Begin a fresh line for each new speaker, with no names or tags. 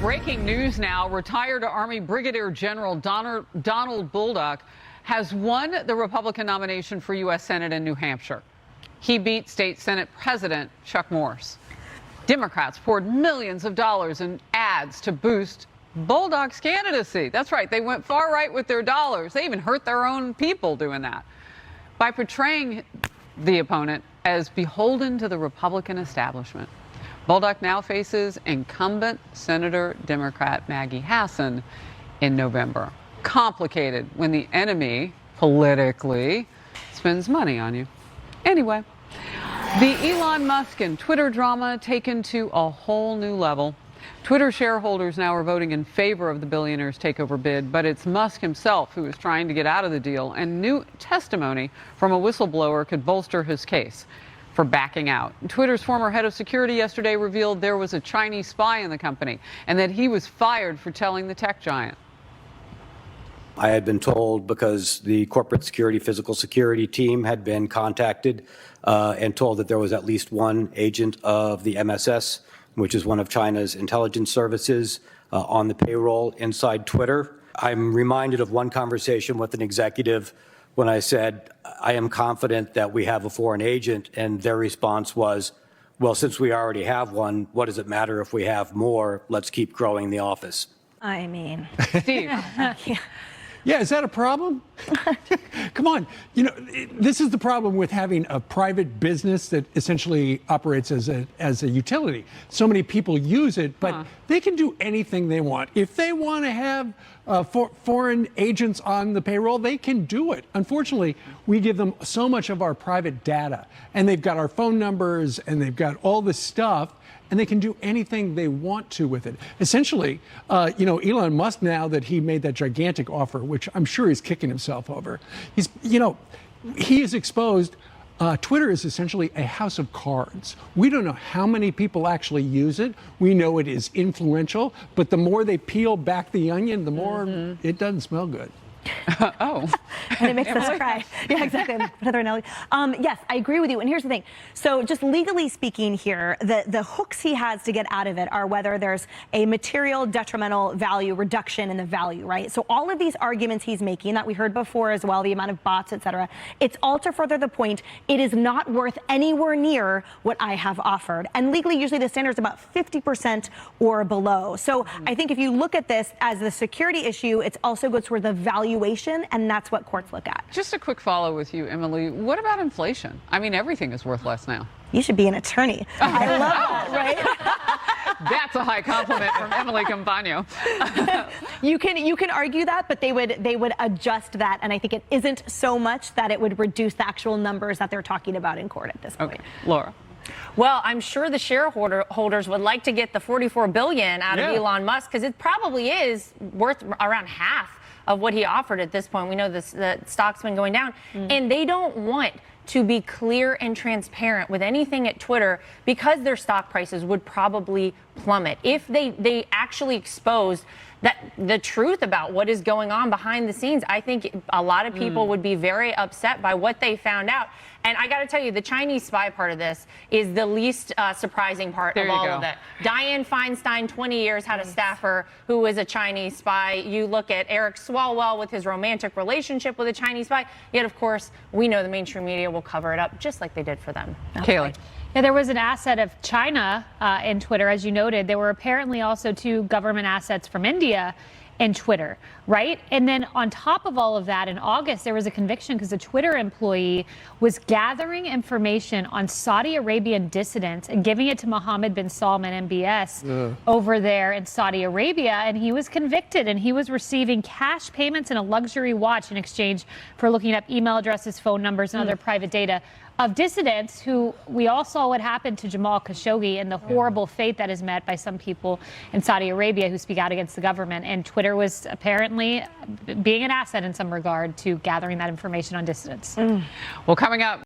Breaking news now, retired Army Brigadier General Donald Bullock has won the Republican nomination for U.S. Senate in New Hampshire. He beat State Senate President Chuck Norris. Democrats poured millions of dollars in ads to boost Bullock's candidacy. That's right, they went far right with their dollars. They even hurt their own people doing that by portraying the opponent as beholden to the Republican establishment. Bullock now faces incumbent Senator Democrat Maggie Hassan in November. Complicated when the enemy, politically, spends money on you. Anyway, the Elon Musk and Twitter drama taken to a whole new level. Twitter shareholders now are voting in favor of the billionaire's takeover bid, but it's Musk himself who is trying to get out of the deal, and new testimony from a whistleblower could bolster his case for backing out. Twitter's former head of security yesterday revealed there was a Chinese spy in the company and that he was fired for telling the tech giant.
I had been told, because the corporate security, physical security team had been contacted and told that there was at least one agent of the MSS, which is one of China's intelligence services, on the payroll inside Twitter. I'm reminded of one conversation with an executive when I said, I am confident that we have a foreign agent, and their response was, well, since we already have one, what does it matter if we have more? Let's keep growing the office.
I mean,
Steve.
Yeah, is that a problem? Come on. You know, this is the problem with having a private business that essentially operates as a utility. So many people use it, but they can do anything they want. If they want to have foreign agents on the payroll, they can do it. Unfortunately, we give them so much of our private data, and they've got our phone numbers, and they've got all this stuff, and they can do anything they want to with it. Essentially, Elon Musk, now that he made that gigantic offer, which I'm sure he's kicking himself over, he is exposed. Twitter is essentially a house of cards. We don't know how many people actually use it. We know it is influential, but the more they peel back the onion, the more it doesn't smell good.
Oh.
And it makes us cry. Yeah, exactly. Heather and Ellie. Yes, I agree with you. And here's the thing. So just legally speaking here, the hooks he has to get out of it are whether there's a material detrimental value reduction in the value, right? So all of these arguments he's making that we heard before as well, the amount of bots, et cetera, it's all to further the point, it is not worth anywhere near what I have offered. And legally, usually the standard is about 50% or below. So I think if you look at this as the security issue, it also goes toward the valuation, and that's what courts look at.
Just a quick follow with you, Emily. What about inflation? I mean, everything is worth less now.
You should be an attorney. I love that, right?
That's a high compliment from Emily Campagno.
You can argue that, but they would adjust that, and I think it isn't so much that it would reduce the actual numbers that they're talking about in court at this point.
Okay, Laura.
Well, I'm sure the shareholders would like to get the $44 billion out of Elon Musk, because it probably is worth around half of what he offered at this point. We know the stock's been going down, and they don't want to be clear and transparent with anything at Twitter, because their stock prices would probably plummet if they actually exposed the truth about what is going on behind the scenes. I think a lot of people would be very upset by what they found out. And I got to tell you, the Chinese spy part of this is the least surprising part of all of it. Dianne Feinstein, 20 years, had a staffer who was a Chinese spy. You look at Eric Swalwell with his romantic relationship with a Chinese spy. Yet, of course, we know the mainstream media will cover it up just like they did for them.
Kaylee.
Yeah, there was an asset of China in Twitter, as you noted. There were apparently also 2 government assets from India in Twitter, right? And then on top of all of that, in August, there was a conviction because a Twitter employee was gathering information on Saudi Arabian dissidents and giving it to Mohammed bin Salman, MBS, over there in Saudi Arabia. And he was convicted, and he was receiving cash payments and a luxury watch in exchange for looking up email addresses, phone numbers, and other private data of dissidents who we all saw what happened to Jamal Khashoggi and the horrible fate that is met by some people in Saudi Arabia who speak out against the government. And Twitter was apparently being an asset in some regard to gathering that information on dissidents.
Well, coming up.